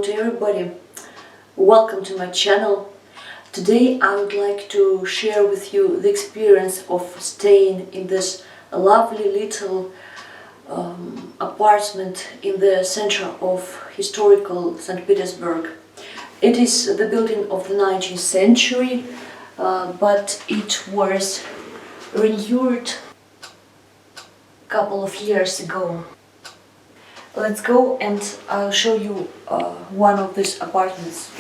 to everybody. Welcome to my channel. Today I would like to share with you the experience of staying in this lovely little apartment in the center of historical St. Petersburg. It is the building of the 19th century, but it was renewed a couple of years ago. Let's go and I'll show you one of these apartments.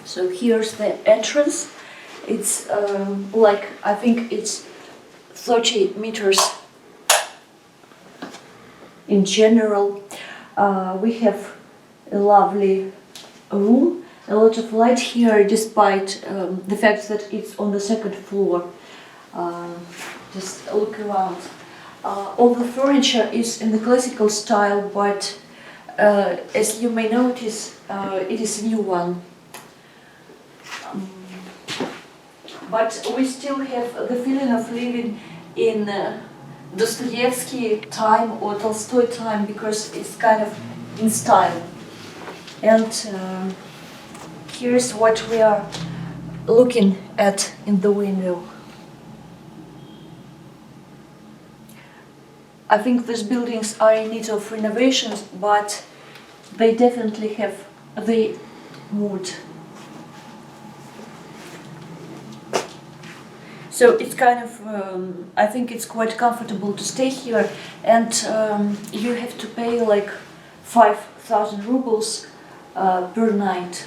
So here's the entrance. It's I think it's 30 meters in general. We have a lovely room. A lot of light here, despite the fact that it's on the second floor. Just look around. All the furniture is in the classical style, but as you may notice, it is a new one. But we still have the feeling of living in Dostoevsky time or Tolstoy time, because it's kind of in style. And here's what we are looking at in the window. I think these buildings are in need of renovations, but they definitely have the mood. So it's kind of, I think it's quite comfortable to stay here, and you have to pay like 5,000 rubles per night.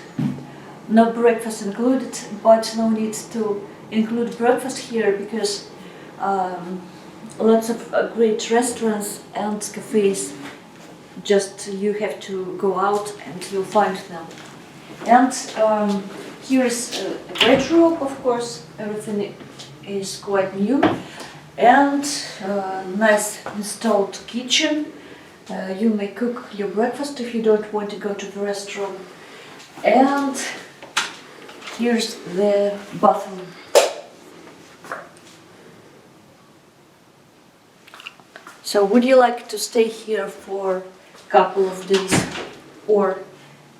No breakfast included, but no need to include breakfast here, because lots of great restaurants and cafes. Just you have to go out and you'll find them. And here's a bedroom, of course. Everything is quite new, and nice installed kitchen. You may cook your breakfast if you don't want to go to the restaurant. And here's the bathroom. So would you like to stay here for a couple of days, or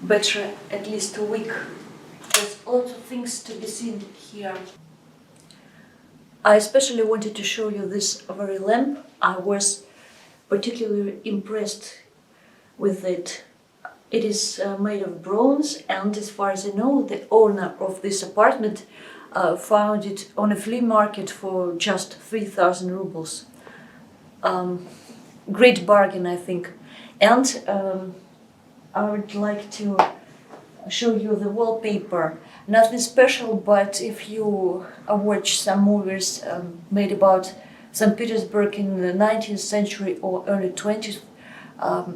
better at least a week? There's lots of things to be seen here. I especially wanted to show you this very lamp. I was particularly impressed with it. It is made of bronze, and as far as I know, the owner of this apartment found it on a flea market for just 3,000 rubles. Great bargain, I think. And I would like to show you the wallpaper. Nothing special, but if you watch some movies made about St. Petersburg in the 19th century or early 20th,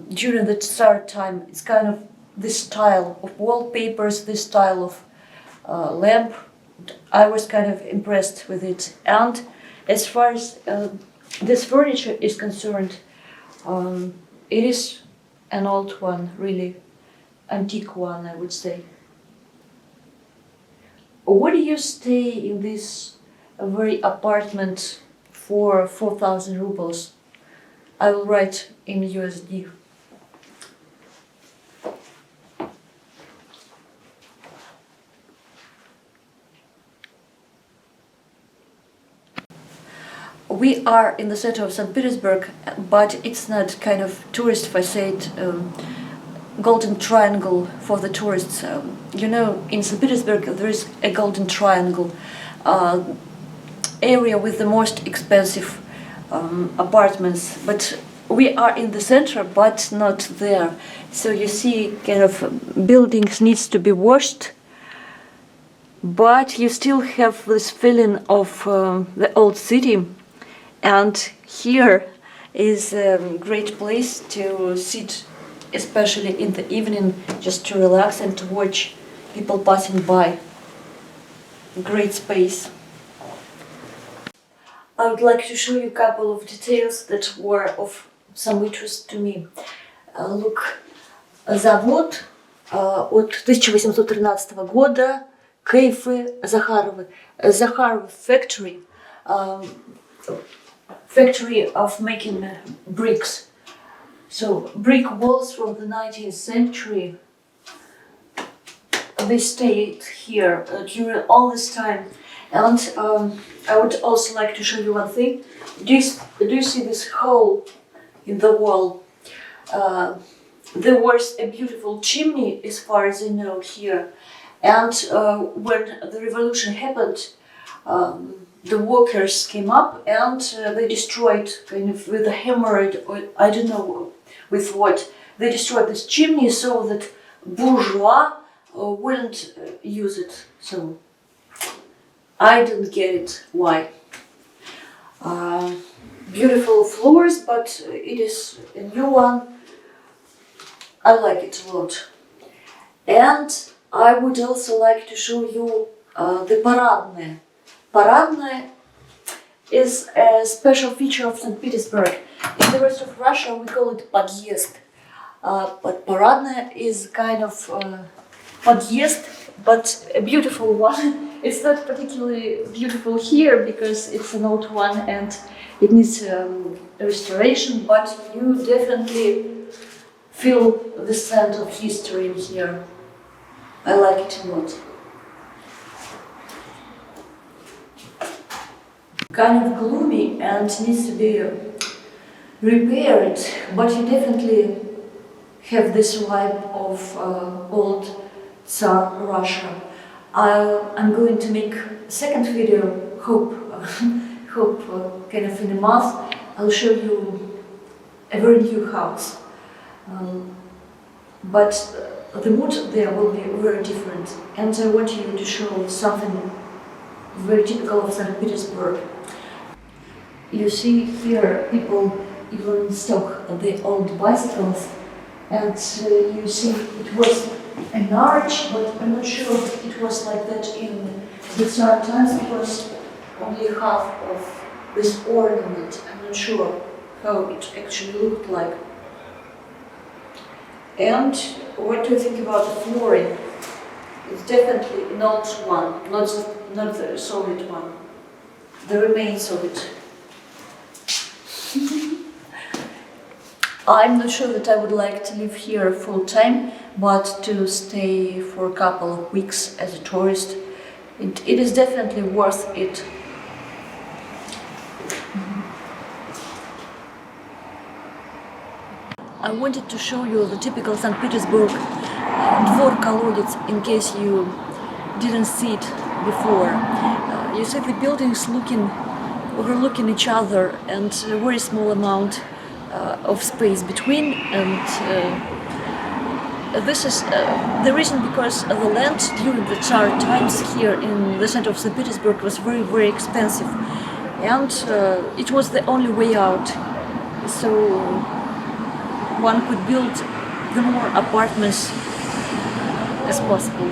during the Tsar time, it's kind of this style of wallpapers, this style of lamp. I was kind of impressed with it. And as far as this furniture is concerned, it is an old one, really antique one, I would say. Would you stay in this very apartment for 4,000 rubles? I will write in USD. We are in the center of St. Petersburg, but it's not kind of tourist facade, golden triangle for the tourists. You know, in St. Petersburg there is a golden triangle area with the most expensive apartments, but we are in the center, but not there. So you see, kind of buildings needs to be washed, but you still have this feeling of the old city. And here is a great place to sit, especially in the evening, just to relax and to watch people passing by. Great space. I would like to show you a couple of details that were of some interest to me. Look, завод от 1813 года, Zakharov factory, factory of making bricks. So brick walls from the 19th century. They stayed here during all this time, and I would also like to show you one thing. Do you see this hole in the wall? There was a beautiful chimney, as far as I know, here. And when the revolution happened, the workers came up and they destroyed, kind of with a hammer, or I don't know with what, they destroyed this chimney so that bourgeois wouldn't use it. So I didn't get it why. Beautiful floors, but it is a new one. I like it a lot. And I would also like to show you the Paradne. Paradne is a special feature of St. Petersburg. In the rest of Russia we call it подъезд. But Paradne is kind of подъезд, but a beautiful one. It's not particularly beautiful here because it's an old one and it needs restoration, but you definitely feel the scent of history in here. I like it a lot. Kind of gloomy and needs to be repaired, but you definitely have this vibe of old Tsar Russia. I'm going to make a second video, hope kind of in a month, I'll show you a very new house. But the mood there will be very different, and I want you to show something very typical of St. Petersburg. You see here people even stock the old bicycles, and you see it was an arch, but I'm not sure it was like that in the Tsar times. It was only half of this ornament. I'm not sure how it actually looked like. And what do you think about the flooring? It's definitely an old one, not the solid one. The remains of it. I'm not sure that I would like to live here full time, but to stay for a couple of weeks as a tourist, it is definitely worth it. I wanted to show you the typical St. Petersburg Dvor-Kolodets in case you didn't see it before. You see the buildings overlooking each other and a very small amount of space between, and this is the reason because the land during the Tsar times here in the center of St. Petersburg was very, very expensive, and it was the only way out. So one could build the more apartments as possible.